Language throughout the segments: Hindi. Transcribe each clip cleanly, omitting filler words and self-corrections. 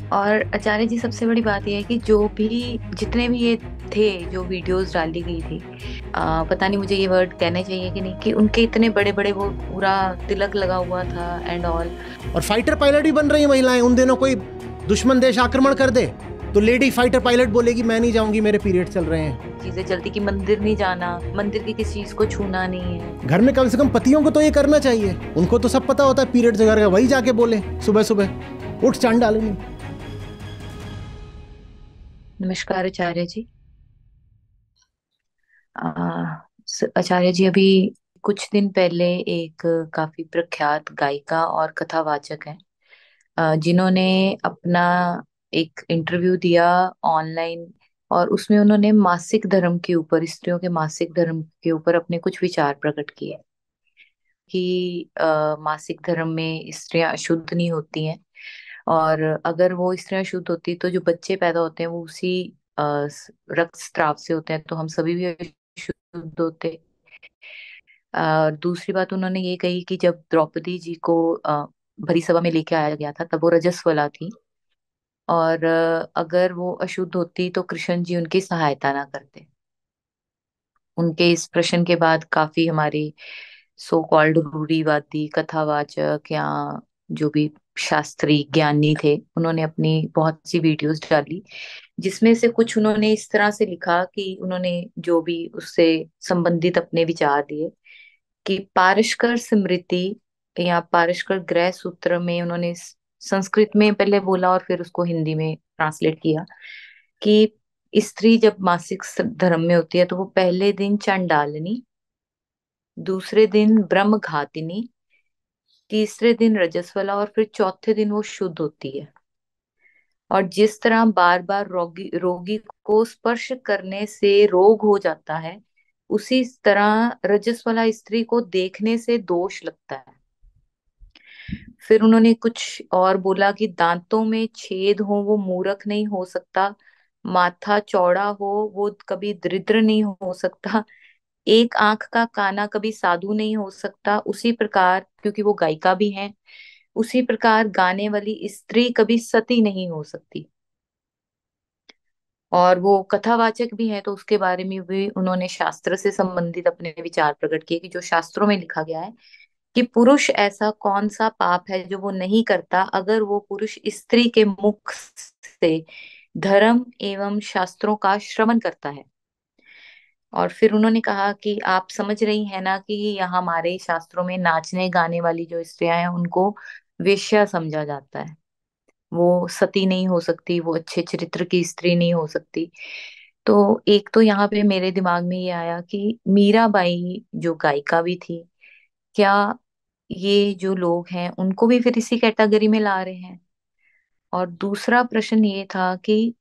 और आचार्य जी, सबसे बड़ी बात यह है कि जो भी जितने भी ये थे जो वीडियोस डाली गई थी, पता नहीं मुझे ये वर्ड कहने चाहिए कि नहीं, कि उनके इतने बड़े बड़े वो पूरा तिलक लगा हुआ था एंड ऑल। और फाइटर पायलट भी बन रही है महिलाएं। उन दिनों कोई दुश्मन देश आक्रमण कर दे तो लेडी फाइटर पायलट बोलेगी मैं नहीं जाऊंगी, मेरे पीरियड चल रहे हैं। चीजें चलती कि मंदिर नहीं जाना, मंदिर की किसी चीज को छूना नहीं है। घर में कम से कम पतियों को तो ये करना चाहिए। उनको तो सब पता होता है पीरियड वगैरह का, वही जाके बोले सुबह सुबह उठ चांद डालेंगे। नमस्कार आचार्य जी। आचार्य जी, अभी कुछ दिन पहले एक काफी प्रख्यात गायिका और कथावाचक हैं, जिन्होंने अपना एक इंटरव्यू दिया ऑनलाइन, और उसमें उन्होंने मासिक धर्म के ऊपर, स्त्रियों के मासिक धर्म के ऊपर अपने कुछ विचार प्रकट किए कि मासिक धर्म में स्त्रियां अशुद्ध नहीं होती हैं, और अगर वो स्त्रियां शुद्ध होती तो जो बच्चे पैदा होते हैं वो उसी रक्त स्राव से होते हैं, तो हम सभी भी अशुद्ध होते। दूसरी बात उन्होंने ये कही कि जब द्रौपदी जी को भरी सभा में लेके आया गया था तब वो रजस्वला थी, और अगर वो अशुद्ध होती तो कृष्ण जी उनकी सहायता ना करते। उनके इस प्रश्न के बाद काफी हमारी सो कॉल्ड रूढ़िवादी कथावाचक या जो भी शास्त्री ज्ञानी थे, उन्होंने अपनी बहुत सी वीडियोस डाली, जिसमें से कुछ उन्होंने इस तरह से लिखा कि उन्होंने जो भी उससे संबंधित अपने विचार दिए कि पारस्कर स्मृति या पारस्कर ग्रह सूत्र में उन्होंने संस्कृत में पहले बोला और फिर उसको हिंदी में ट्रांसलेट किया कि स्त्री जब मासिक धर्म में होती है तो वो पहले दिन चंडालिनी, दूसरे दिन ब्रह्म घातिनी, तीसरे दिन रजस्वला, और फिर चौथे दिन वो शुद्ध होती है। और जिस तरह बार बार रोगी रोगी को स्पर्श करने से रोग हो जाता है, उसी तरह रजस्वला स्त्री को देखने से दोष लगता है। फिर उन्होंने कुछ और बोला कि दांतों में छेद हो वो मूर्ख नहीं हो सकता, माथा चौड़ा हो वो कभी दरिद्र नहीं हो सकता, एक आंख का काना कभी साधु नहीं हो सकता, उसी प्रकार क्योंकि वो गायिका भी हैं, उसी प्रकार गाने वाली स्त्री कभी सती नहीं हो सकती। और वो कथावाचक भी हैं तो उसके बारे में भी उन्होंने शास्त्र से संबंधित अपने विचार प्रकट किए कि जो शास्त्रों में लिखा गया है कि पुरुष ऐसा कौन सा पाप है जो वो नहीं करता अगर वो पुरुष स्त्री के मुख से धर्म एवं शास्त्रों का श्रवण करता है। और फिर उन्होंने कहा कि आप समझ रही हैं ना कि यहाँ हमारे शास्त्रों में नाचने गाने वाली जो स्त्रियां हैं उनको वेश्या समझा जाता है, वो सती नहीं हो सकती, वो अच्छे चरित्र की स्त्री नहीं हो सकती। तो एक तो यहाँ पे मेरे दिमाग में ये आया कि मीराबाई जो गायिका भी थी, क्या ये जो लोग हैं उनको भी फिर इसी कैटेगरी में ला रहे हैं? और दूसरा प्रश्न ये था कि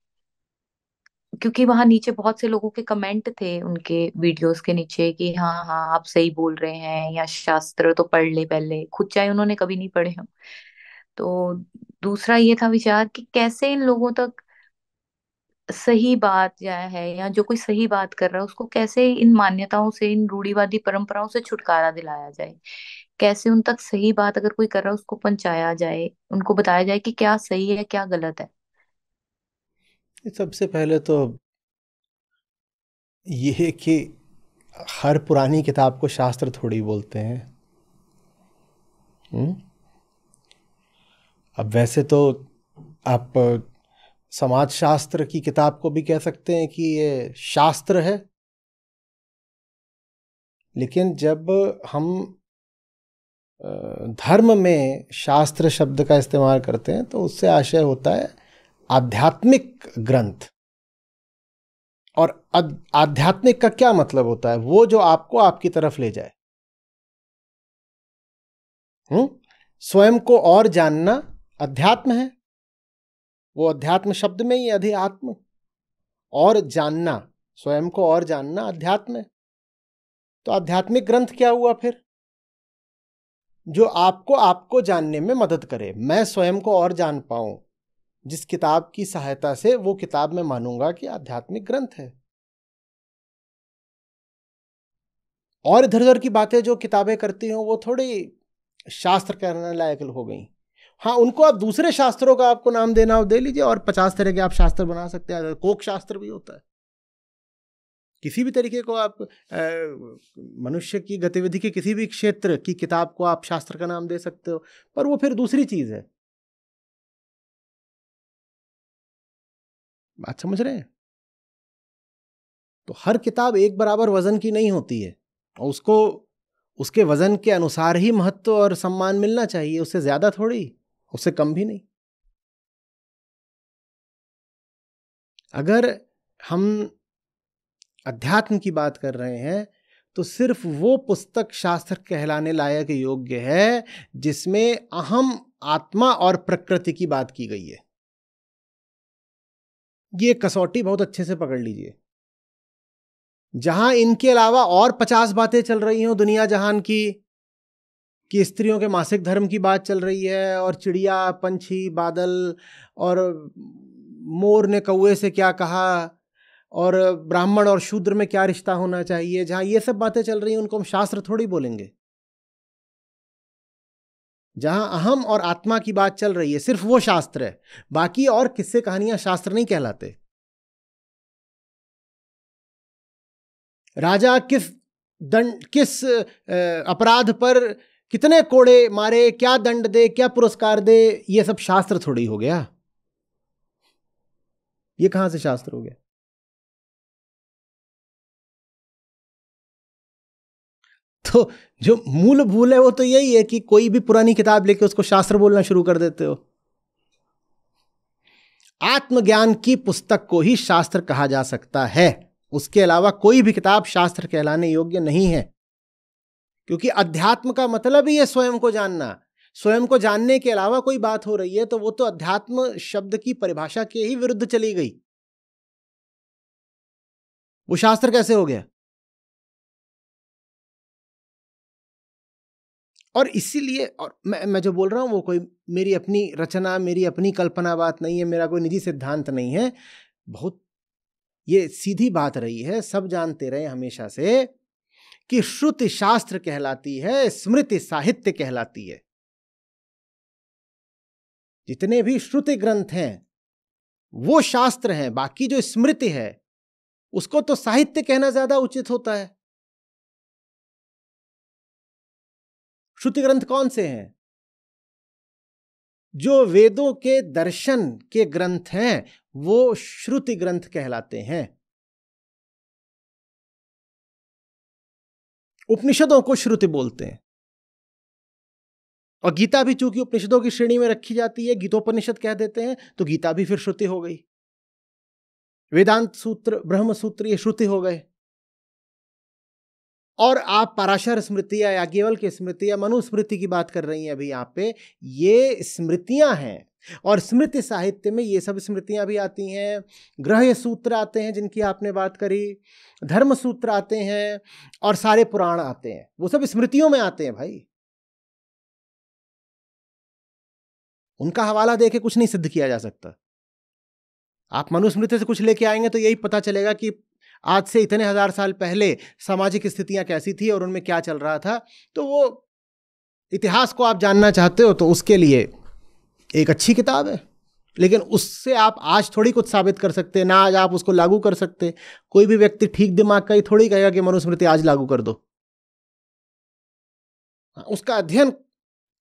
क्योंकि वहां नीचे बहुत से लोगों के कमेंट थे उनके वीडियोस के नीचे कि हाँ हाँ आप सही बोल रहे हैं, या शास्त्र तो पढ़ ले पहले, खुद चाहे उन्होंने कभी नहीं पढ़े हो। तो दूसरा ये था विचार कि कैसे इन लोगों तक सही बात या है, या जो कोई सही बात कर रहा है उसको कैसे इन मान्यताओं से, इन रूढ़िवादी परंपराओं से छुटकारा दिलाया जाए, कैसे उन तक सही बात अगर कोई कर रहा है उसको पहुंचाया जाए, उनको बताया जाए कि क्या सही है क्या गलत है। सबसे पहले तो ये है कि हर पुरानी किताब को शास्त्र थोड़ी बोलते हैं। हम्म? अब वैसे तो आप समाजशास्त्र की किताब को भी कह सकते हैं कि ये शास्त्र है, लेकिन जब हम धर्म में शास्त्र शब्द का इस्तेमाल करते हैं तो उससे आशय होता है आध्यात्मिक ग्रंथ। और आध्यात्मिक का क्या मतलब होता है? वो जो आपको आपकी तरफ ले जाए। हम्म? स्वयं को और जानना अध्यात्म है। वो अध्यात्म शब्द में ही अध्यात्म और जानना, स्वयं को और जानना अध्यात्म है। तो आध्यात्मिक ग्रंथ क्या हुआ फिर? जो आपको आपको जानने में मदद करे, मैं स्वयं को और जान पाऊं, जिस किताब की सहायता से वो किताब मैं मानूंगा कि आध्यात्मिक ग्रंथ है। और इधर उधर की बातें जो किताबें करती हो वो थोड़ी शास्त्र कहने लायक हो गई। हाँ, उनको आप दूसरे शास्त्रों का आपको नाम देना हो दे लीजिए, और 50 तरह के आप शास्त्र बना सकते हैं। कोक शास्त्र भी होता है। किसी भी तरीके को आप मनुष्य की गतिविधि के किसी भी क्षेत्र की किताब को आप शास्त्र का नाम दे सकते हो, पर वो फिर दूसरी चीज है। बात समझ रहे हैं? तो हर किताब एक बराबर वजन की नहीं होती है, और उसको उसके वजन के अनुसार ही महत्व और सम्मान मिलना चाहिए, उससे ज्यादा थोड़ी, उससे कम भी नहीं। अगर हम अध्यात्म की बात कर रहे हैं तो सिर्फ वो पुस्तक शास्त्र कहलाने लायक योग्य है जिसमें अहम, आत्मा और प्रकृति की बात की गई है। ये कसौटी बहुत अच्छे से पकड़ लीजिए। जहां इनके अलावा और 50 बातें चल रही हो दुनिया जहान की, कि स्त्रियों के मासिक धर्म की बात चल रही है, और चिड़िया, पंछी, बादल, और मोर ने कौवे से क्या कहा, और ब्राह्मण और शूद्र में क्या रिश्ता होना चाहिए, जहां ये सब बातें चल रही हैं उनको हम शास्त्र थोड़ी बोलेंगे। जहां अहम और आत्मा की बात चल रही है सिर्फ वो शास्त्र है, बाकी और किस्से कहानियां शास्त्र नहीं कहलाते। राजा किस अपराध पर कितने कोड़े मारे, क्या दंड दे, क्या पुरस्कार दे, ये सब शास्त्र थोड़ी हो गया। ये कहां से शास्त्र हो गया? तो जो मूल भूल है वो तो यही है कि कोई भी पुरानी किताब लेके उसको शास्त्र बोलना शुरू कर देते हो। आत्मज्ञान की पुस्तक को ही शास्त्र कहा जा सकता है, उसके अलावा कोई भी किताब शास्त्र कहलाने योग्य नहीं है। क्योंकि अध्यात्म का मतलब ही है स्वयं को जानना। स्वयं को जानने के अलावा कोई बात हो रही है तो वो तो अध्यात्म शब्द की परिभाषा के ही विरुद्ध चली गई। वो शास्त्र कैसे हो गया? और इसीलिए, और मैं जो बोल रहा हूं वो कोई मेरी अपनी रचना, मेरी अपनी कल्पना बात नहीं है, मेरा कोई निजी सिद्धांत नहीं है। बहुत ये सीधी बात रही है, सब जानते रहे हमेशा से कि श्रुति शास्त्र कहलाती है, स्मृति साहित्य कहलाती है। जितने भी श्रुति ग्रंथ हैं वो शास्त्र हैं, बाकी जो स्मृति है उसको तो साहित्य कहना ज्यादा उचित होता है। श्रुति ग्रंथ कौन से हैं? जो वेदों के दर्शन के ग्रंथ हैं वो श्रुति ग्रंथ कहलाते हैं। उपनिषदों को श्रुति बोलते हैं, और गीता भी चूंकि उपनिषदों की श्रेणी में रखी जाती है, गीतोपनिषद कह देते हैं, तो गीता भी फिर श्रुति हो गई। वेदांत सूत्र, ब्रह्म सूत्र, ये श्रुति हो गए। और आप पराशर स्मृति या याज्ञवल्क्य स्मृति या मनुस्मृति की बात कर रही हैं अभी यहाँ पे, ये स्मृतियां हैं। और स्मृति साहित्य में ये सब स्मृतियां भी आती हैं। ग्रह्य सूत्र आते हैं जिनकी आपने बात करी, धर्म सूत्र आते हैं, और सारे पुराण आते हैं, वो सब स्मृतियों में आते हैं भाई। उनका हवाला देके कुछ नहीं सिद्ध किया जा सकता। आप मनुस्मृति से कुछ लेके आएंगे तो यही पता चलेगा कि आज से इतने हजार साल पहले सामाजिक स्थितियां कैसी थी और उनमें क्या चल रहा था। तो वो इतिहास को आप जानना चाहते हो तो उसके लिए एक अच्छी किताब है, लेकिन उससे आप आज थोड़ी कुछ साबित कर सकते, ना आज आप उसको लागू कर सकते। कोई भी व्यक्ति ठीक दिमाग का ही थोड़ी कहेगा कि मनुस्मृति आज लागू कर दो। उसका अध्ययन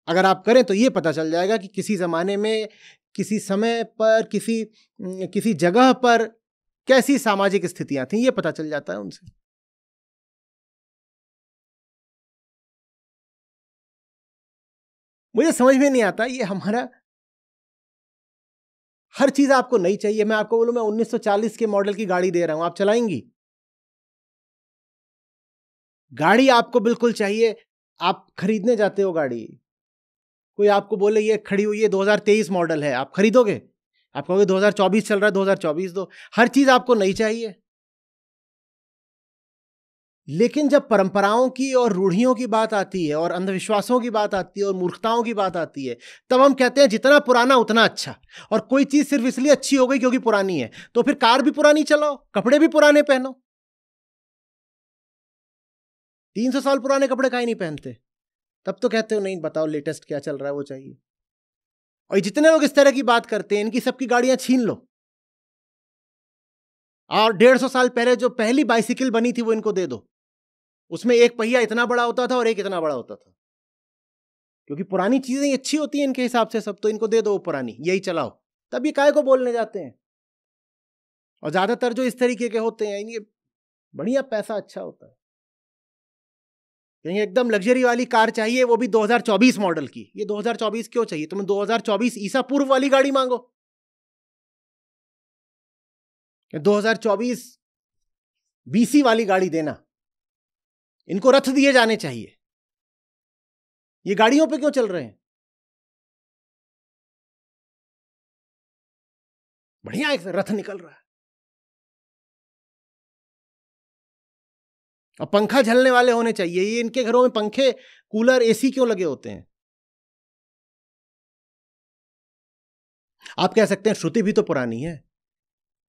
अगर आप करें तो ये पता चल जाएगा कि किसी जमाने में, किसी समय पर, किसी जगह पर कैसी सामाजिक स्थितियां थी, ये पता चल जाता है उनसे। मुझे समझ में नहीं आता, ये हमारा हर चीज आपको नहीं चाहिए। मैं आपको बोलूं मैं 1940 के मॉडल की गाड़ी दे रहा हूं, आप चलाएंगी? गाड़ी आपको बिल्कुल चाहिए, आप खरीदने जाते हो गाड़ी, कोई आपको बोले ये खड़ी हुई है 2023 मॉडल है, आप खरीदोगे? आप कहोगे 2024 चल रहा है, 2024 दो। हर चीज आपको नहीं चाहिए। लेकिन जब परंपराओं की और रूढ़ियों की बात आती है, और अंधविश्वासों की बात आती है, और मूर्खताओं की बात आती है, तब हम कहते हैं जितना पुराना उतना अच्छा। और कोई चीज सिर्फ इसलिए अच्छी हो गई क्योंकि पुरानी है, तो फिर कार भी पुरानी चलाओ, कपड़े भी पुराने पहनो। 300 साल पुराने कपड़े काहे नहीं पहनते? तब तो कहते हो नहीं, बताओ लेटेस्ट क्या चल रहा है वो चाहिए। और जितने लोग इस तरह की बात करते हैं, इनकी सबकी गाड़ियां छीन लो और 150 साल पहले जो पहली बाइसिकल बनी थी वो इनको दे दो। उसमें एक पहिया इतना बड़ा होता था और एक इतना बड़ा होता था, क्योंकि पुरानी चीजें अच्छी होती हैं इनके हिसाब से सब, तो इनको दे दो वो पुरानी, यही चलाओ। तब ये काय को बोलने जाते हैं। और ज्यादातर जो इस तरीके के होते हैं, इनके बढ़िया पैसा अच्छा होता है। कहीं एकदम लग्जरी वाली कार चाहिए, वो भी 2024 मॉडल की। ये 2024 क्यों चाहिए तुम्हें? 2024 ईसा पूर्व वाली गाड़ी मांगो। 2024 बीसी वाली गाड़ी देना। इनको रथ दिए जाने चाहिए। ये गाड़ियों पे क्यों चल रहे हैं? बढ़िया एक रथ निकल रहा है। और पंखा झलने वाले होने चाहिए। ये इनके घरों में पंखे, कूलर, एसी क्यों लगे होते हैं? आप कह सकते हैं श्रुति भी तो पुरानी है।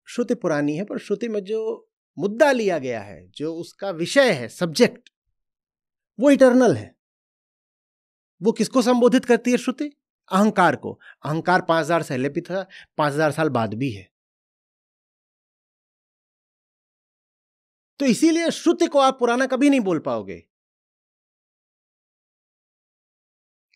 श्रुति पुरानी है, पर श्रुति में जो मुद्दा लिया गया है, जो उसका विषय है, सब्जेक्ट, वो इटर्नल है। वो किसको संबोधित करती है श्रुति? अहंकार को। अहंकार 5000 पहले भी था, 5000 साल बाद भी है। तो इसीलिए श्रुति को आप पुराना कभी नहीं बोल पाओगे।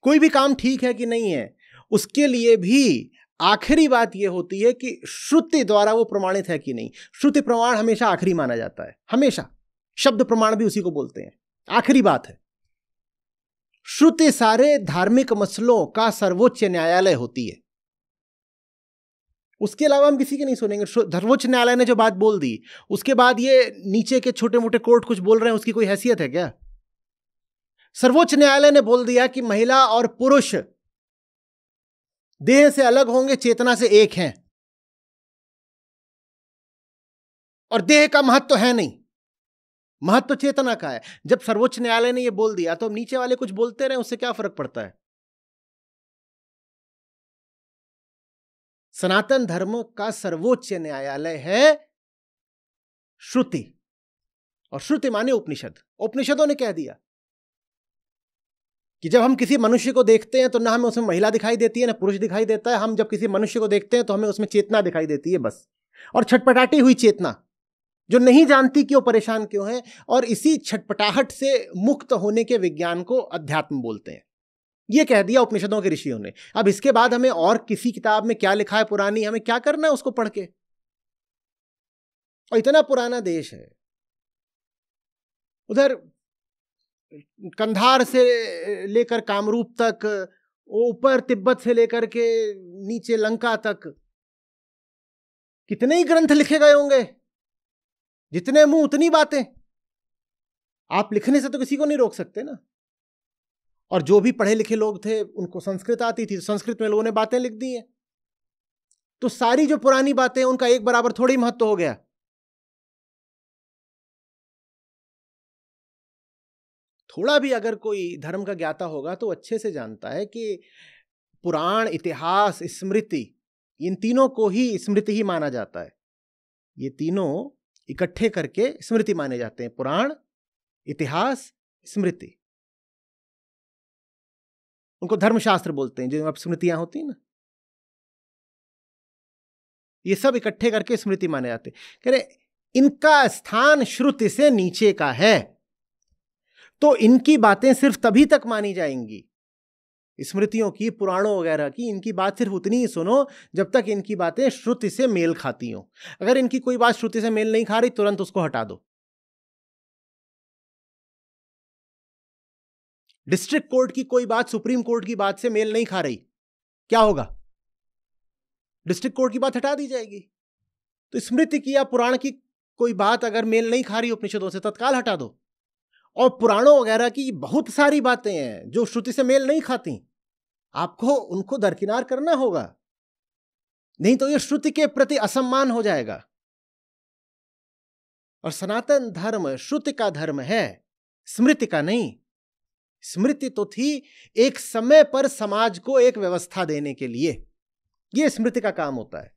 कोई भी काम ठीक है कि नहीं है, उसके लिए भी आखिरी बात यह होती है कि श्रुति द्वारा वो प्रमाणित है कि नहीं। श्रुति प्रमाण हमेशा आखिरी माना जाता है, हमेशा। शब्द प्रमाण भी उसी को बोलते हैं, आखिरी बात है। श्रुति सारे धार्मिक मसलों का सर्वोच्च न्यायालय होती है। उसके अलावा हम किसी की नहीं सुनेंगे। सर्वोच्च न्यायालय ने जो बात बोल दी, उसके बाद ये नीचे के छोटे मोटे कोर्ट कुछ बोल रहे हैं, उसकी कोई हैसियत है क्या? सर्वोच्च न्यायालय ने बोल दिया कि महिला और पुरुष देह से अलग होंगे, चेतना से एक हैं, और देह का महत्व तो है नहीं, महत्व चेतना का है। जब सर्वोच्च न्यायालय ने यह बोल दिया, तो अब नीचे वाले कुछ बोलते रहे, उससे क्या फर्क पड़ता है? सनातन धर्म का सर्वोच्च न्यायालय है श्रुति, और श्रुति माने उपनिषद। उपनिषदों ने कह दिया कि जब हम किसी मनुष्य को देखते हैं तो ना हमें उसमें महिला दिखाई देती है ना पुरुष दिखाई देता है। हम जब किसी मनुष्य को देखते हैं तो हमें उसमें चेतना दिखाई देती है, बस। और छटपटाती हुई चेतना, जो नहीं जानती कि वो परेशान क्यों है। और इसी छटपटाहट से मुक्त होने के विज्ञान को अध्यात्म बोलते हैं। ये कह दिया उपनिषदों के ऋषियों ने। अब इसके बाद हमें और किसी किताब में क्या लिखा है पुरानी, हमें क्या करना है उसको पढ़ के? और इतना पुराना देश है, उधर कंधार से लेकर कामरूप तक, ऊपर तिब्बत से लेकर के नीचे लंका तक, कितने ही ग्रंथ लिखे गए होंगे। जितने मुंह उतनी बातें। आप लिखने से तो किसी को नहीं रोक सकते ना। और जो भी पढ़े लिखे लोग थे, उनको संस्कृत आती थी, संस्कृत में लोगों ने बातें लिख दी हैं। तो सारी जो पुरानी बातें, उनका एक बराबर थोड़ी महत्व हो गया। थोड़ा भी अगर कोई धर्म का ज्ञाता होगा तो अच्छे से जानता है कि पुराण, इतिहास, स्मृति, इन तीनों को ही स्मृति ही माना जाता है। ये तीनों इकट्ठे करके स्मृति माने जाते हैं। पुराण, इतिहास, स्मृति, उनको धर्मशास्त्र बोलते हैं, जो अब स्मृतियां होती हैं ना, ये सब इकट्ठे करके स्मृति माने जाते हैं। कह रहे इनका स्थान श्रुति से नीचे का है, तो इनकी बातें सिर्फ तभी तक मानी जाएंगी, स्मृतियों की, पुराणों वगैरह की। इनकी बात सिर्फ उतनी ही सुनो जब तक इनकी बातें श्रुति से मेल खाती हो। अगर इनकी कोई बात श्रुति से मेल नहीं खा रही, तुरंत उसको हटा दो। डिस्ट्रिक्ट कोर्ट की कोई बात सुप्रीम कोर्ट की बात से मेल नहीं खा रही, क्या होगा? डिस्ट्रिक्ट कोर्ट की बात हटा दी जाएगी। तो स्मृति की या पुराण की कोई बात अगर मेल नहीं खा रही उपनिषदों से, तत्काल हटा दो। और पुराणों वगैरह की बहुत सारी बातें हैं जो श्रुति से मेल नहीं खाती, आपको उनको दरकिनार करना होगा, नहीं तो ये श्रुति के प्रति असम्मान हो जाएगा। और सनातन धर्म श्रुति का धर्म है, स्मृति का नहीं। स्मृति तो थी एक समय पर समाज को एक व्यवस्था देने के लिए, यह स्मृति का काम होता है।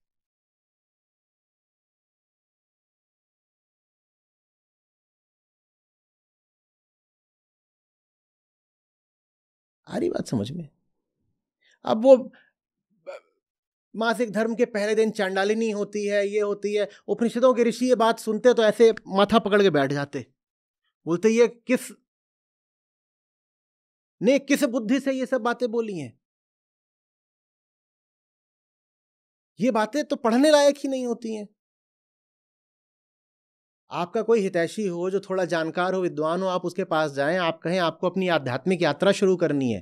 आ रही बात समझ में? अब वो मासिक धर्म के पहले दिन चांडालिनी होती है, ये होती है। उपनिषदों के ऋषि ये बात सुनते तो ऐसे माथा पकड़ के बैठ जाते, बोलते ये किस बुद्धि से ये सब बातें बोली हैं? ये बातें तो पढ़ने लायक ही नहीं होती हैं। आपका कोई हितैषी हो जो थोड़ा जानकार हो, विद्वान हो, आप उसके पास जाएं, आप कहें आपको अपनी आध्यात्मिक यात्रा शुरू करनी है,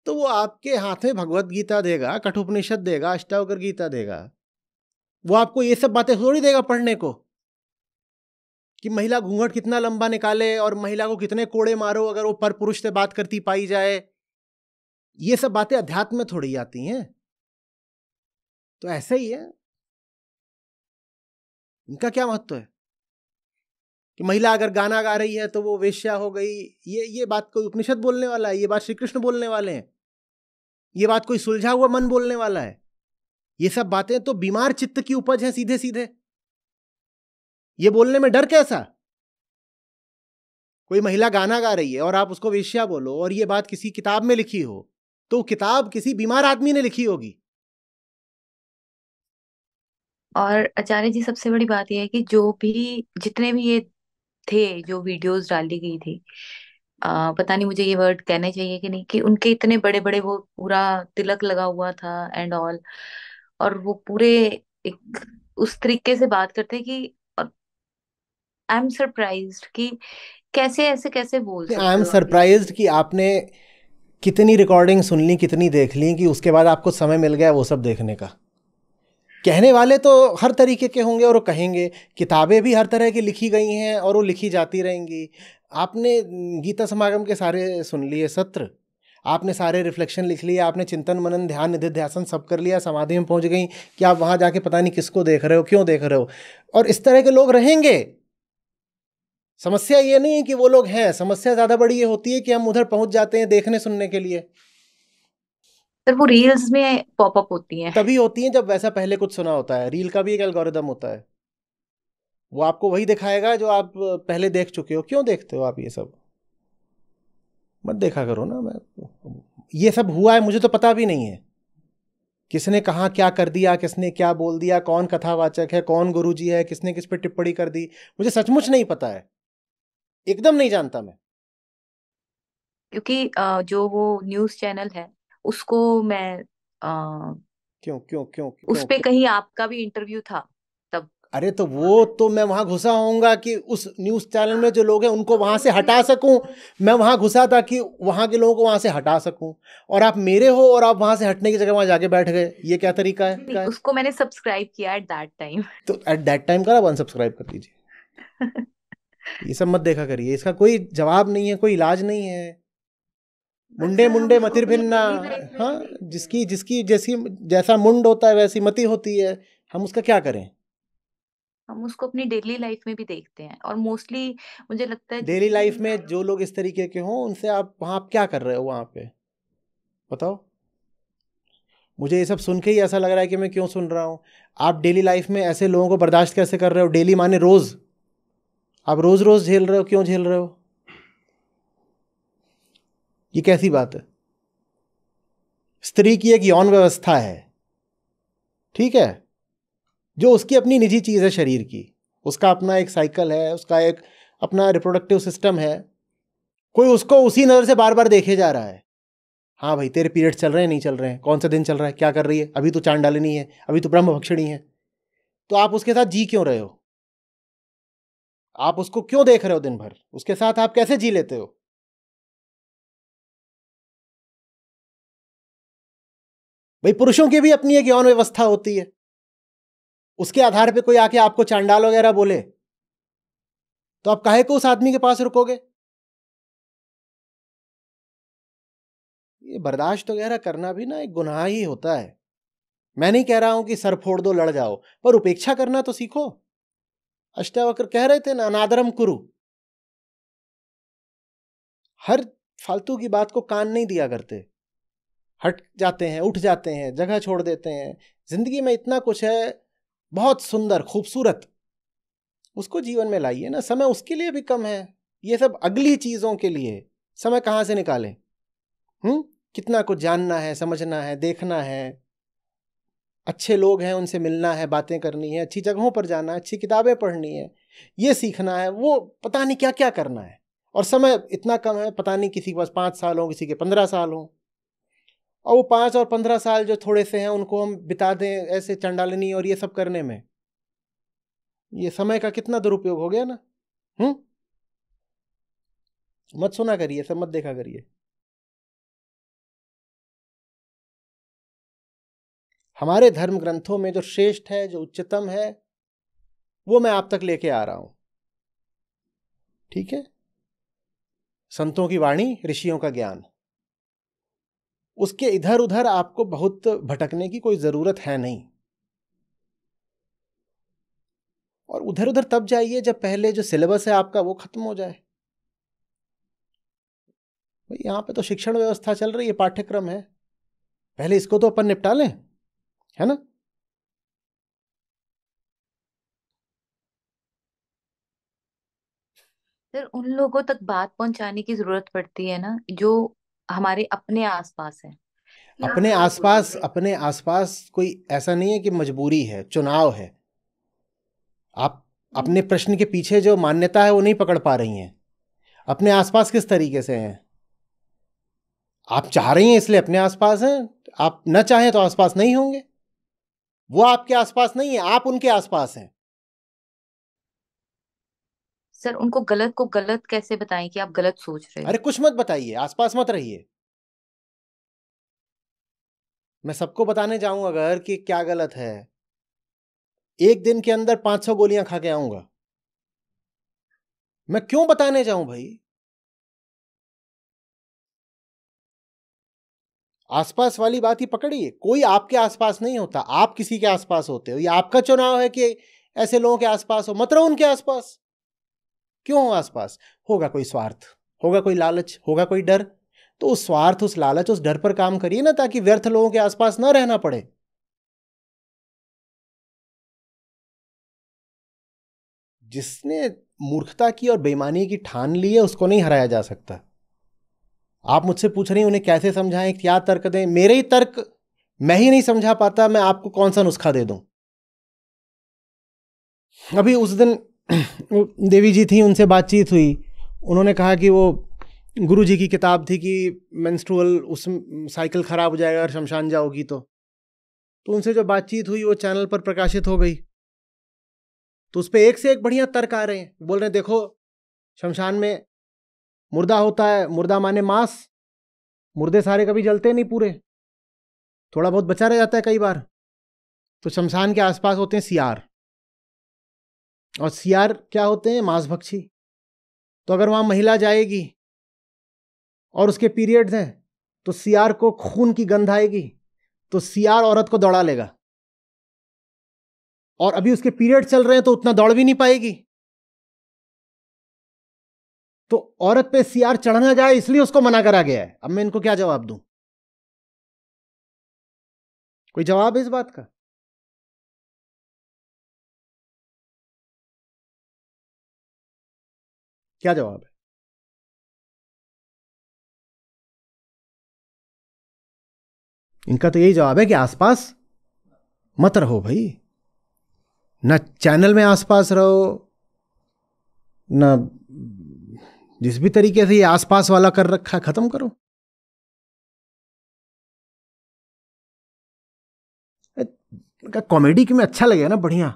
तो वो आपके हाथ में भगवत गीता देगा, कठोपनिषद देगा, अष्टावक्र गीता देगा। वो आपको ये सब बातें थोड़ी देगा पढ़ने को कि महिला घूंघट कितना लंबा निकाले और महिला को कितने कोड़े मारो अगर वो पर पुरुष से बात करती पाई जाए। ये सब बातें अध्यात्म में थोड़ी आती हैं। तो ऐसा ही है, इनका क्या महत्व है कि महिला अगर गाना गा रही है तो वो वेश्या हो गई? ये बात कोई उपनिषद बोलने वाला है? ये बात श्री कृष्ण बोलने वाले हैं? ये बात कोई सुलझा हुआ मन बोलने वाला है? ये सब बातें तो बीमार चित्त की उपज है सीधे सीधे। ये बोलने में डर कैसा? कोई महिला गाना गा रही है और आप उसको वेश्या बोलो और ये बात किसी किताब में लिखी हो, तो किताब किसी बीमार आदमी ने लिखी होगी। और आचार्य जी, सबसे बड़ी बात यह है कि जो भी जितने भी ये थे जो वीडियोस डाली गई थी, पता नहीं मुझे ये वर्ड कहने चाहिए कि नहीं, कि उनके इतने बड़े बड़े वो पूरा तिलक लगा हुआ था एंड ऑल, और वो पूरे एक उस तरीके से बात करते हैं कि आई एम सरप्राइज्ड कि कैसे बोल आई एम सकते हो आप ये सब। सरप्राइज्ड कि आपने कितनी रिकॉर्डिंग सुन ली, कितनी देख ली, कि उसके बाद आपको समय मिल गया वो सब देखने का। कहने वाले तो हर तरीके के होंगे और वो कहेंगे, किताबें भी हर तरह की लिखी गई हैं और वो लिखी जाती रहेंगी। आपने गीता समागम के सारे सुन लिए सत्र, आपने सारे रिफ्लेक्शन लिख लिए, आपने चिंतन मनन ध्यान निधिध्यासन सब कर लिया, समाधि में पहुंच गई कि आप वहां जाके पता नहीं किसको देख रहे हो, क्यों देख रहे हो। और इस तरह के लोग रहेंगे। समस्या ये नहीं है कि वो लोग हैं, समस्या ज़्यादा बड़ी ये होती है कि हम उधर पहुंच जाते हैं देखने सुनने के लिए। सर वो रील्स में पॉपअप होती हैं। तभी होती हैं जब वैसा पहले कुछ सुना होता है। रील का भी एक एल्गोरिदम होता है, वो आपको वही दिखाएगा जो आप पहले देख चुके हो। क्यों देखते हो आप ये सब? मत देखा करो ना। ये सब हुआ है मुझे तो पता भी नहीं है, किसने कहाँ क्या कर दिया, किसने क्या बोल दिया, कौन कथावाचक है, कौन गुरुजी है, किसने किस पे टिप्पणी कर दी, मुझे सचमुच नहीं पता है, एकदम नहीं जानता मैं। क्योंकि जो वो न्यूज चैनल है उसको मैं क्यों क्यों क्यों उस क्यों पे क्यों? कहीं आपका भी इंटरव्यू था तब। अरे तो वो तो मैं वहां घुसा होऊंगा कि उस न्यूज चैनल में जो लोग हैं उनको वहां से हटा सकूं। मैं वहां घुसा था कि वहां के लोगों को वहां से हटा सकूं, और आप मेरे हो और आप वहां से हटने की जगह वहां जाके बैठ गए। ये क्या तरीका नहीं, है? उसको मैंने सब्सक्राइब किया एट दैट टाइम। तो एट दैट टाइम का ना अनसब्सक्राइब कर दीजिए। ये सब मत देखा करिए, इसका कोई जवाब नहीं है, कोई इलाज नहीं है। बट मुंडे सर हम मुंडे उसको मतिर अपनी भिन्ना। डेली लाइफ में हाँ, भी देखते हैं। जिसकी जिसकी जैसी जैसा मुंड होता है वैसी मति होती है, हम उसका क्या करें। हम उसको अपनी डेली लाइफ में भी देखते हैं और मोस्टली मुझे लगता है डेली जितने भी लाइफ में इंसानों। जो लोग इस तरीके के हों उनसे आप वहां आप क्या कर रहे हो वहां पे, बताओ। मुझे ये सब सुन के ही ऐसा लग रहा है कि मैं क्यों सुन रहा हूँ। आप डेली लाइफ में ऐसे लोगों को बर्दाश्त कैसे कर रहे हो? डेली माने रोज, आप रोज रोज झेल रहे हो, क्यों झेल रहे हो? ये कैसी बात है? स्त्री की एक यौन व्यवस्था है, ठीक है, जो उसकी अपनी निजी चीज है शरीर की, उसका अपना एक साइकिल है, उसका एक अपना रिप्रोडक्टिव सिस्टम है। कोई उसको उसी नजर से बार बार देखे जा रहा है। हाँ भाई, तेरे पीरियड चल रहे हैं, नहीं चल रहे हैं, कौन सा दिन चल रहा है, क्या कर रही है, अभी तो चांडालिनी है, अभी तो ब्रह्म भक्षिणी है। तो आप उसके साथ जी क्यों रहे हो? आप उसको क्यों देख रहे हो दिन भर? उसके साथ आप कैसे जी लेते हो? भाई, पुरुषों की भी अपनी एक यौन व्यवस्था होती है, उसके आधार पे कोई आके आपको चांडाल वगैरह बोले तो आप काहे को उस आदमी के पास रुकोगे? ये बर्दाश्त वगैरह करना भी ना एक गुनाह ही होता है। मैं नहीं कह रहा हूं कि सर फोड़ दो, लड़ जाओ, पर उपेक्षा करना तो सीखो। अष्टावक्र कह रहे थे ना, अनादरम कुरु। हर फालतू की बात को कान नहीं दिया करते, हट जाते हैं, उठ जाते हैं, जगह छोड़ देते हैं। जिंदगी में इतना कुछ है बहुत सुंदर खूबसूरत, उसको जीवन में लाइए ना। समय उसके लिए भी कम है, ये सब अगली चीजों के लिए समय कहां से निकालें? कितना कुछ जानना है, समझना है, देखना है। अच्छे लोग हैं, उनसे मिलना है, बातें करनी है, अच्छी जगहों पर जाना है, अच्छी किताबें पढ़नी है, ये सीखना है, वो पता नहीं क्या क्या करना है। और समय इतना कम है, पता नहीं किसी के पास 5 साल हो, किसी के 15 साल हो, और वो 5 और 15 साल जो थोड़े से हैं उनको हम बिता दें ऐसे चंडालनी और ये सब करने में। ये समय का कितना दुरुपयोग हो गया ना। मत सुना करिए, सब मत देखा करिए। हमारे धर्म ग्रंथों में जो श्रेष्ठ है, जो उच्चतम है, वो मैं आप तक लेके आ रहा हूं। ठीक है? संतों की वाणी, ऋषियों का ज्ञान, उसके इधर उधर आपको बहुत भटकने की कोई जरूरत है नहीं। और उधर उधर तब जाइए जब पहले जो सिलेबस है आपका वो खत्म हो जाए। भाई यहां पे तो शिक्षण व्यवस्था चल रही है, पाठ्यक्रम है, पहले इसको तो अपन निपटा लें, है ना? सर उन लोगों तक बात पहुंचाने की जरूरत पड़ती है ना जो हमारे अपने आसपास है। अपने आसपास कोई ऐसा नहीं है कि मजबूरी है, चुनाव है। आप अपने प्रश्न के पीछे जो मान्यता है वो नहीं पकड़ पा रही हैं। अपने आसपास किस तरीके से हैं? आप चाह रही हैं इसलिए अपने आसपास हैं, आप न चाहें तो आसपास नहीं होंगे। वो आपके आसपास नहीं है, आप उनके आसपास हैं। सर उनको गलत को गलत कैसे बताएं कि आप गलत सोच रहे अरे हो। कुछ मत बताइए, आसपास मत रहिए। मैं सबको बताने जाऊं अगर कि क्या गलत है, एक दिन के अंदर 500 गोलियां खा के आऊंगा। मैं क्यों बताने जाऊं भाई? आसपास वाली बात ही पकड़िए। कोई आपके आसपास नहीं होता, आप किसी के आसपास होते हो। ये आपका चुनाव है कि ऐसे लोगों के आसपास हो। मत रहो उनके आसपास। क्यों हो आसपास? होगा कोई स्वार्थ, होगा कोई लालच, होगा कोई डर। तो उस स्वार्थ, उस लालच, उस डर पर काम करिए ना, ताकि व्यर्थ लोगों के आसपास ना रहना पड़े। जिसने मूर्खता की और बेईमानी की ठान ली है उसको नहीं हराया जा सकता। आप मुझसे पूछ रही हैं उन्हें कैसे समझाएं, क्या तर्क दें? मेरे ही तर्क मैं ही नहीं समझा पाता, मैं आपको कौन सा नुस्खा दे दूं? अभी उस दिन देवी जी थी, उनसे बातचीत हुई। उन्होंने कहा कि वो गुरु जी की किताब थी कि मेंस्ट्रुअल उस साइकिल खराब हो जाएगा अगर शमशान जाओगी तो उनसे जो बातचीत हुई वो चैनल पर प्रकाशित हो गई। तो उस पर एक से एक बढ़िया तर्क आ रहे हैं। बोल रहे हैं देखो, शमशान में मुर्दा होता है, मुर्दा माने मांस, मुर्दे सारे कभी जलते नहीं पूरे, थोड़ा बहुत बचा रह जाता है कई बार। तो शमशान के आसपास होते हैं सियार, और सियार क्या होते हैं? मांसभक्षी। तो अगर वहां महिला जाएगी और उसके पीरियड्स हैं तो सियार को खून की गंध आएगी, तो सियार औरत को दौड़ा लेगा। और अभी उसके पीरियड चल रहे हैं तो उतना दौड़ भी नहीं पाएगी। तो औरत पे सियार चढ़ना जाए इसलिए उसको मना करा गया है। अब मैं इनको क्या जवाब दूं? कोई जवाब है इस बात का? क्या जवाब है? इनका तो यही जवाब है कि आसपास मत रहो भाई। ना चैनल में आसपास रहो, ना जिस भी तरीके से ये आसपास वाला कर रखा है खत्म करो। कॉमेडी की में अच्छा लगेगा ना, बढ़िया,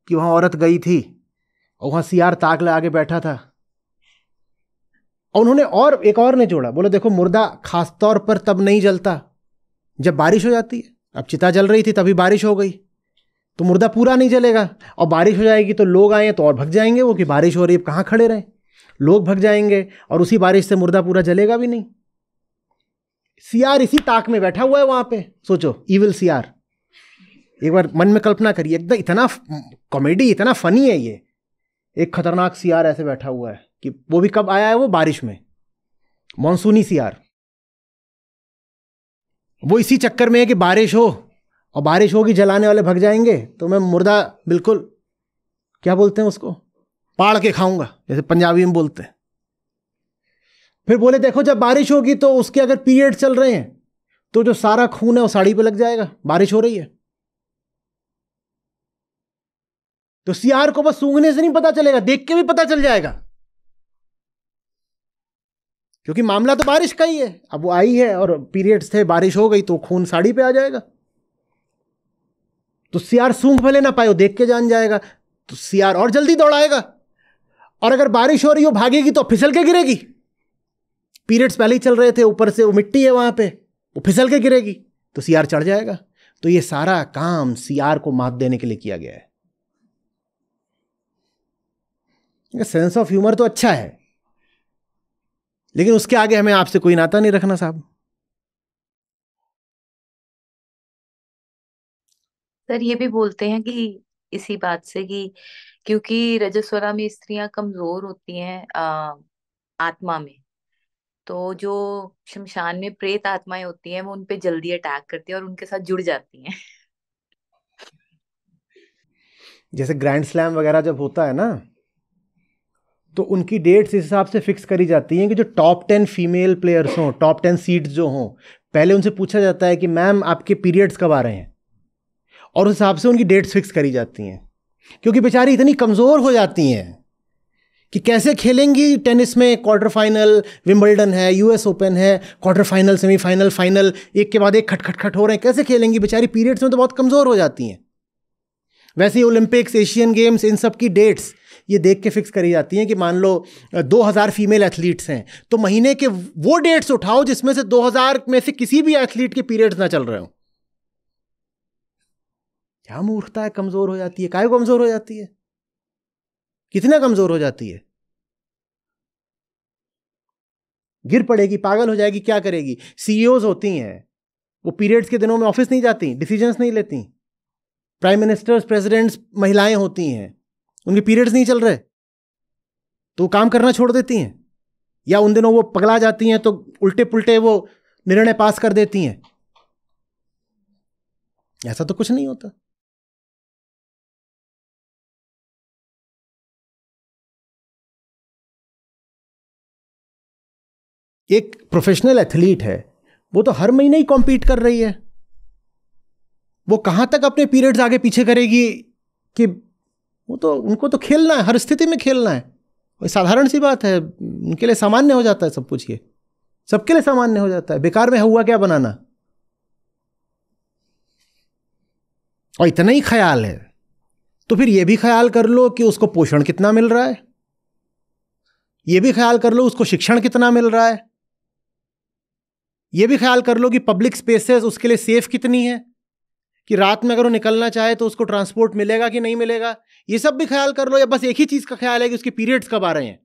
कि वहां औरत गई थी और वहां सियार ताक लगा के बैठा था। और उन्होंने और एक और ने जोड़ा, बोले देखो मुर्दा खास तौर पर तब नहीं जलता जब बारिश हो जाती है। अब चिता जल रही थी, तभी बारिश हो गई तो मुर्दा पूरा नहीं जलेगा। और बारिश हो जाएगी तो लोग आए तो और भग जाएंगे वो, कि बारिश हो रही है कहाँ खड़े रहे। लोग भग जाएंगे और उसी बारिश से मुर्दा पूरा जलेगा भी नहीं। सियार इसी ताक में बैठा हुआ है वहां पे। सोचो, इविल सियार। एक बार मन में कल्पना करिए, एकदम इतना कॉमेडी, इतना फनी है ये। एक खतरनाक सियार ऐसे बैठा हुआ है कि वो भी कब आया है? वो बारिश में, मानसूनी सियार। वो इसी चक्कर में है कि बारिश हो, और बारिश होगी जलाने वाले भग जाएंगे तो मैं मुर्दा बिल्कुल, क्या बोलते हैं उसको, पाड़ के खाऊंगा, जैसे पंजाबी में बोलते हैं। फिर बोले देखो जब बारिश होगी तो उसके अगर पीरियड चल रहे हैं तो जो सारा खून है वो साड़ी पे लग जाएगा, बारिश हो रही है। तो सियार को बस सूंघने से नहीं पता चलेगा, देख के भी पता चल जाएगा, क्योंकि मामला तो बारिश का ही है। अब वो आई है और पीरियड्स थे, बारिश हो गई तो खून साड़ी पे आ जाएगा। तो सियार सूंघ भले ना पाए, वो देख के जान जाएगा, तो सियार और जल्दी दौड़ाएगा। और अगर बारिश हो रही हो, भागेगी तो फिसल के गिरेगी। पीरियड्स पहले ही चल रहे थे, ऊपर से वो मिट्टी है वहां पे, वो फिसल के गिरेगी तो सियार चढ़ जाएगा। तो ये सारा काम सियार को मात देने के लिए किया गया है। सेंस ऑफ ह्यूमर तो अच्छा है, लेकिन उसके आगे हमें आपसे कोई नाता नहीं रखना साहब। सर ये भी बोलते हैं कि इसी बात से कि क्योंकि रजस्वला में स्त्रियां कमजोर होती हैं आत्मा में, तो जो शमशान में प्रेत आत्माएं होती हैं वो उन पे जल्दी अटैक करती हैं और उनके साथ जुड़ जाती हैं। जैसे ग्रैंड स्लैम वगैरह जब होता है ना, तो उनकी डेट्स इस हिसाब से फिक्स करी जाती हैं कि जो टॉप 10 फीमेल प्लेयर्स हों, टॉप 10 सीड्स जो हों, पहले उनसे पूछा जाता है कि मैम आपके पीरियड्स कब आ रहे हैं, और उस हिसाब से उनकी डेट्स फिक्स करी जाती हैं। क्योंकि बेचारी इतनी कमज़ोर हो जाती हैं कि कैसे खेलेंगी टेनिस में, क्वार्टर फाइनल विंबलडन है, यूएस ओपन है, क्वार्टर फाइनल, सेमीफाइनल, फाइनल, एक के बाद एक खट खट खट हो रहे हैं, कैसे खेलेंगी बेचारी, पीरियड्स में तो बहुत कमज़ोर हो जाती हैं। वैसे ही ओलंपिक्स, एशियन गेम्स, इन सब की डेट्स ये देख के फिक्स करी जाती हैं कि मान लो 2000 फीमेल एथलीट्स हैं, तो महीने के वो डेट्स उठाओ जिसमें से 2000 में से किसी भी एथलीट के पीरियड्स ना चल रहे हो। क्या मूर्खता है, कमजोर हो जाती है। काहे को कमजोर हो जाती है, कितना कमजोर हो जाती है, गिर पड़ेगी, पागल हो जाएगी, क्या करेगी। सीईओज होती हैं, वो पीरियड्स के दिनों में ऑफिस नहीं जाती, डिसीजंस नहीं लेती। प्राइम मिनिस्टर्स, प्रेसिडेंट्स महिलाएं होती हैं, उनके पीरियड्स नहीं चल रहे तो वो काम करना छोड़ देती हैं, या उन दिनों वो पगला जाती हैं तो उल्टे पुल्टे वो निर्णय पास कर देती हैं। ऐसा तो कुछ नहीं होता। एक प्रोफेशनल एथलीट है, वो तो हर महीने ही कॉम्पीट कर रही है, वो कहां तक अपने पीरियड्स आगे पीछे करेगी कि वो तो, उनको तो खेलना है, हर स्थिति में खेलना है। वो साधारण सी बात है, उनके लिए सामान्य हो जाता है सब कुछ, ये सबके लिए सामान्य हो जाता है। बेकार में हुआ क्या बनाना। और इतना ही ख्याल है तो फिर यह भी ख्याल कर लो कि उसको पोषण कितना मिल रहा है, यह भी ख्याल कर लो उसको शिक्षण कितना मिल रहा है, यह भी ख्याल कर लो कि पब्लिक स्पेसेस उसके लिए सेफ कितनी है, कि रात में अगर वो निकलना चाहे तो उसको ट्रांसपोर्ट मिलेगा कि नहीं मिलेगा। ये सब भी ख्याल कर लो, या बस एक ही चीज का ख्याल है कि उसके पीरियड्स कब आ रहे हैं।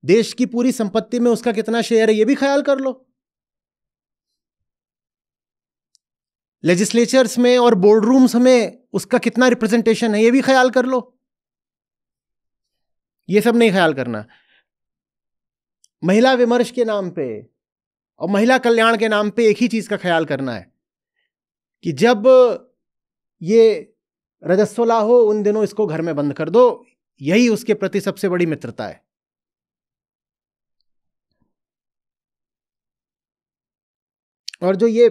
देश की पूरी संपत्ति में उसका कितना शेयर है, यह भी ख्याल कर लो। लेजिस्लेचर्स में और बोर्ड रूम्स में उसका कितना रिप्रेजेंटेशन है, यह भी ख्याल कर लो। यह सब नहीं ख्याल करना। महिला विमर्श के नाम पे और महिला कल्याण के नाम पे एक ही चीज का ख्याल करना है कि जब ये रजस्वला हो उन दिनों इसको घर में बंद कर दो, यही उसके प्रति सबसे बड़ी मित्रता है। और जो ये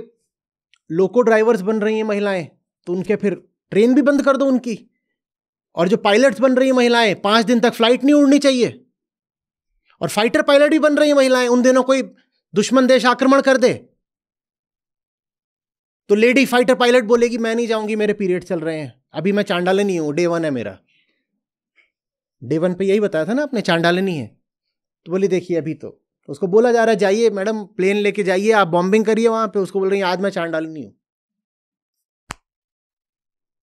लोको ड्राइवर्स बन रही हैं महिलाएं, तो उनके फिर ट्रेन भी बंद कर दो उनकी। और जो पायलट्स बन रही हैं महिलाएं, 5 दिन तक फ्लाइट नहीं उड़नी चाहिए। और फाइटर पायलट भी बन रही हैं महिलाएं, उन दिनों कोई दुश्मन देश आक्रमण कर दे तो लेडी फाइटर पायलट बोलेगी मैं नहीं जाऊंगी, मेरे पीरियड चल रहे हैं, अभी मैं चांडालिनी हूं, डे 1 है मेरा। डे 1 पे यही बताया था ना आपने, चांडालिनी है। तो बोली देखिए अभी तो उसको बोला जा रहा है जाइए मैडम, प्लेन लेके जाइए, आप बॉम्बिंग करिए वहां पे। उसको बोल रही है आज मैं चांडालिनी हूं,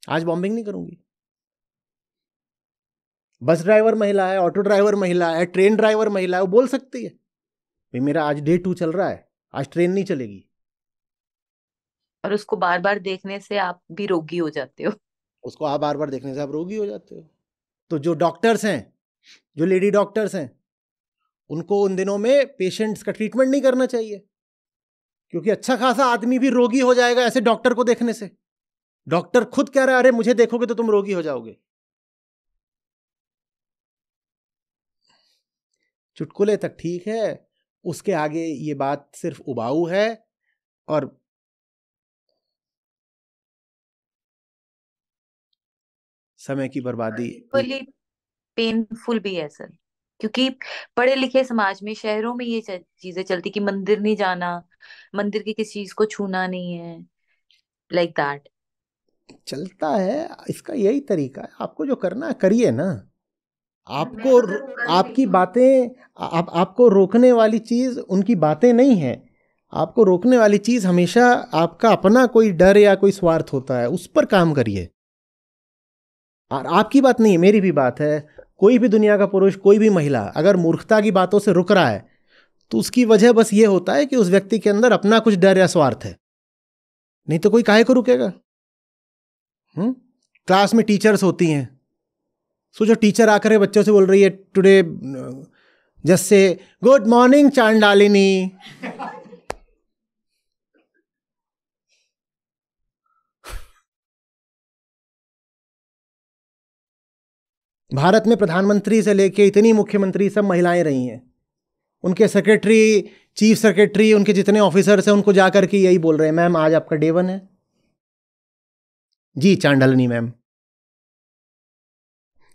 आज बॉम्बिंग नहीं करूंगी। बस ड्राइवर महिला है, ऑटो ड्राइवर महिला है, ट्रेन ड्राइवर महिला है, वो बोल सकती है भाई मेरा आज डे 2 चल रहा है, आज ट्रेन नहीं चलेगी। और उसको बार बार देखने से आप भी रोगी हो जाते हो। उसको आप बार बार देखने से आप रोगी हो जाते हो। तो जो डॉक्टर्स हैं, जो लेडी डॉक्टर्स हैं, उनको उन दिनों में पेशेंट्स का ट्रीटमेंट नहीं करना चाहिए, क्योंकि अच्छा खासा आदमी भी रोगी हो जाएगा ऐसे डॉक्टर को देखने से। डॉक्टर खुद कह रहा है अरे मुझे देखोगे तो तुम रोगी हो जाओगे। चुटकुले तक ठीक है, उसके आगे ये बात सिर्फ उबाऊ है। और समय की बर्बादी। इक्वली पेनफुल भी है सर, क्योंकि पढ़े लिखे समाज में, शहरों में ये चीजें चलती कि मंदिर नहीं जाना, मंदिर की किसी चीज को छूना नहीं है, लाइक दैट। चलता है, इसका यही तरीका है। आपको जो करना है करिए ना। मैं आपको तो सर वो कर ही रही आपकी हूँ। बातें, आपको रोकने वाली चीज उनकी बातें नहीं है। आपको रोकने वाली चीज हमेशा आपका अपना कोई डर या कोई स्वार्थ होता है, उस पर काम करिए। और आपकी बात नहीं है, मेरी भी बात है। कोई भी दुनिया का पुरुष, कोई भी महिला अगर मूर्खता की बातों से रुक रहा है तो उसकी वजह बस ये होता है कि उस व्यक्ति के अंदर अपना कुछ डर या स्वार्थ है। नहीं तो कोई काहे को रुकेगा। क्लास में टीचर्स होती हैं, सोचो टीचर आकर के बच्चों से बोल रही है today just say good morning Chandalini. Bharat में प्रधानमंत्री से लेके इतनी मुख्यमंत्री सब महिलाएं रही हैं। उनके सेक्रेटरी, चीफ सेक्रेटरी, उनके जितने ऑफिसर्स हैं उनको जाकर के यही बोल रहे हैं, मैम आज आपका डे 1 है जी चांडालिनी मैम।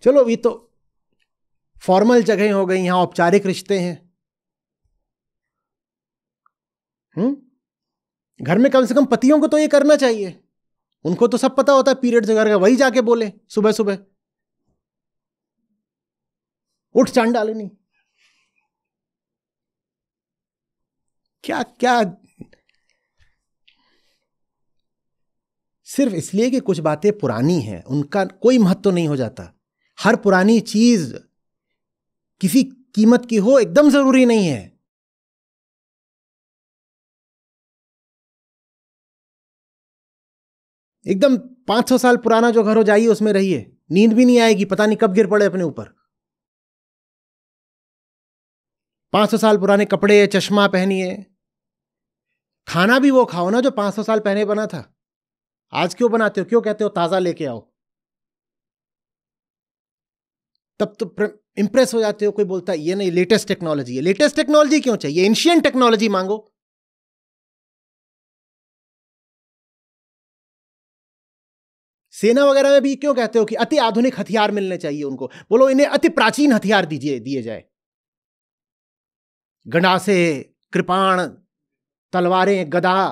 चलो ये तो फॉर्मल जगह हो गई, यहां औपचारिक रिश्ते हैं। घर में कम से कम पतियों को तो ये करना चाहिए। उनको तो सब पता होता है पीरियड्स वगैरह का, वही जाके बोले सुबह सुबह उठ चांडालिनी। क्या क्या, सिर्फ इसलिए कि कुछ बातें पुरानी हैं उनका कोई महत्व नहीं हो जाता। हर पुरानी चीज किसी कीमत की हो एकदम जरूरी नहीं है। एकदम 500 साल पुराना जो घर हो, जाइए उसमें रहिए, नींद भी नहीं आएगी, पता नहीं कब गिर पड़े अपने ऊपर। 500 साल पुराने कपड़े, चश्मा पहनिए। खाना भी वो खाओ ना जो 500 साल पहले बना था। आज क्यों बनाते हो, क्यों कहते हो ताजा लेके आओ? तब तो इंप्रेस हो जाते हो। कोई बोलता है ये नहीं लेटेस्ट टेक्नोलॉजी है। लेटेस्ट टेक्नोलॉजी क्यों चाहिए? एंशिएंट टेक्नोलॉजी मांगो। सेना वगैरह में भी क्यों कहते हो कि अति आधुनिक हथियार मिलने चाहिए उनको? बोलो इन्हें अति प्राचीन हथियार दिए जाए। गंडासे, कृपाण, तलवारें, गदा।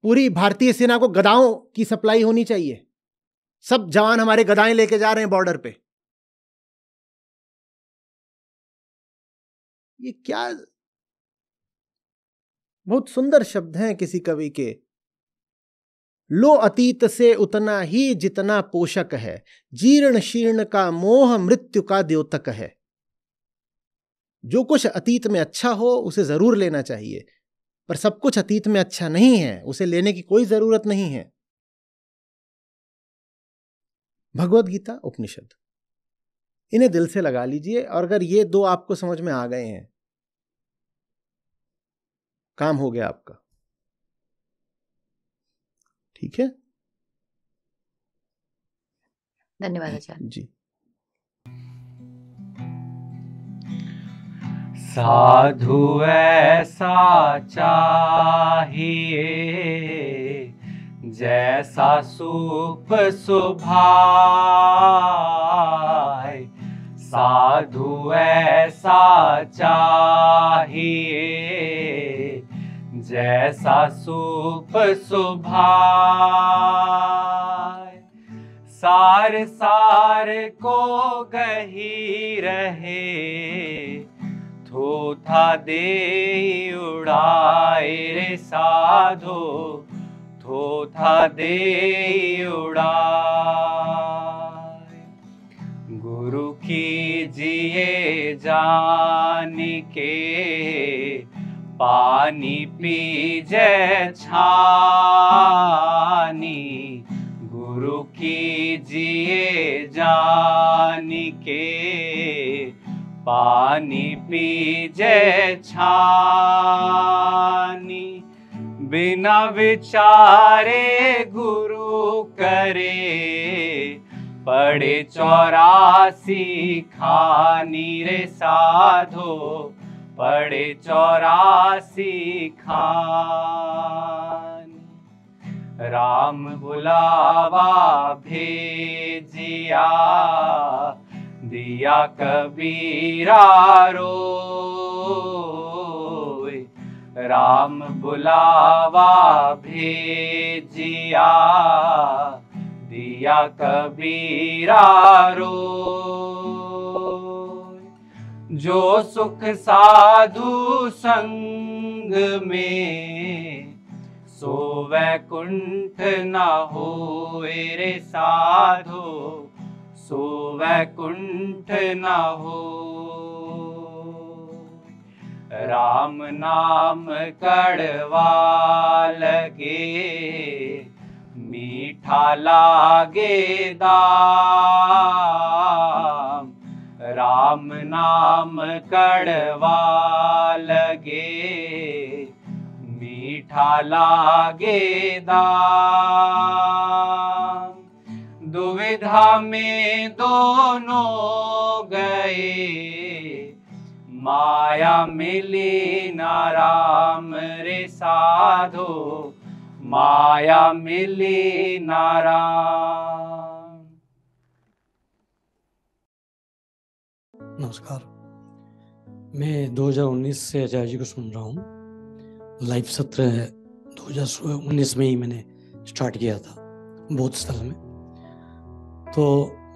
पूरी भारतीय सेना को गदाओं की सप्लाई होनी चाहिए। सब जवान हमारे गदाएं लेके जा रहे हैं बॉर्डर पे। ये क्या बहुत सुंदर शब्द हैं किसी कवि के। लो अतीत से उतना ही जितना पोषक है, जीर्ण शीर्ण का मोह मृत्यु का द्योतक है। जो कुछ अतीत में अच्छा हो उसे जरूर लेना चाहिए, पर सब कुछ अतीत में अच्छा नहीं है, उसे लेने की कोई जरूरत नहीं है। भगवत गीता, उपनिषद, इन्हें दिल से लगा लीजिए। और अगर ये दो आपको समझ में आ गए हैं, काम हो गया आपका। ठीक है, धन्यवाद आचार्य जी। साधु ऐसा चाहिए जैसा सूप सुभाए। साधु ऐसा चाहिए जैसा सूप सुभाए। सार सार को गही रहे, थोथा दे उड़ाए रे साधो, थोथा दे उड़ाए। गुरु कीजिए जान के, पानी पीजे छानी। गुरु कीजिए जान के, पानी पीजे छानी। बिना विचारे गुरु करे, पड़े 84 खानी रे साधो, पड़े 84 खानी। राम बुलावा भेजिया, दिया कबीरा रोए। राम बुलावा भेजिया, दिया कबीरा रोए। जो सुख साधु संग में, सो वैकुंठ न होए रे साधो, सो वैकुंठ न हो। राम नाम कड़वा लगे, मीठा लागे दाम। राम नाम कड़वा लगे, मीठा लागे दाम। दुविधा में दोनों गए, माया मिली ना राम रे साधो, माया मिली ना राम। नमस्कार, मैं 2019 से आचार्य जी को सुन रहा हूँ। लाइव सत्र 2019 में ही मैंने स्टार्ट किया था बौद्ध स्थल में। तो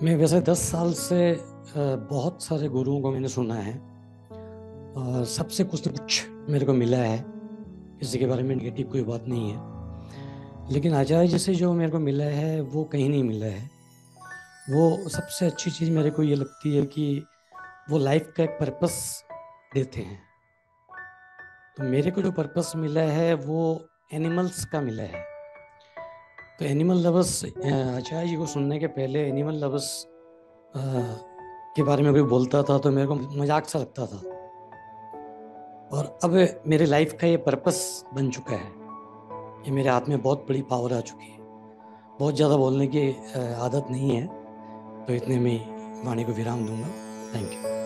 मैं वैसे 10 साल से बहुत सारे गुरुओं को मैंने सुना है और सबसे कुछ न कुछ मेरे को मिला है। किसी के बारे में नेगेटिव कोई बात नहीं है, लेकिन आचार्य जी से जो मेरे को मिला है वो कहीं नहीं मिला है। वो सबसे अच्छी चीज़ मेरे को ये लगती है कि वो लाइफ का एक पर्पस देते हैं। तो मेरे को जो पर्पस मिला है वो एनिमल्स का मिला है। तो एनिमल लवर्स, आचार्य जी को सुनने के पहले एनिमल लवर्स के बारे में कोई बोलता था तो मेरे को मजाक सा लगता था, और अब मेरे लाइफ का ये पर्पस बन चुका है। ये मेरे हाथ में बहुत बड़ी पावर आ चुकी है। बहुत ज़्यादा बोलने की आदत नहीं है, तो इतने में वाणी को विराम दूंगा। Thank you.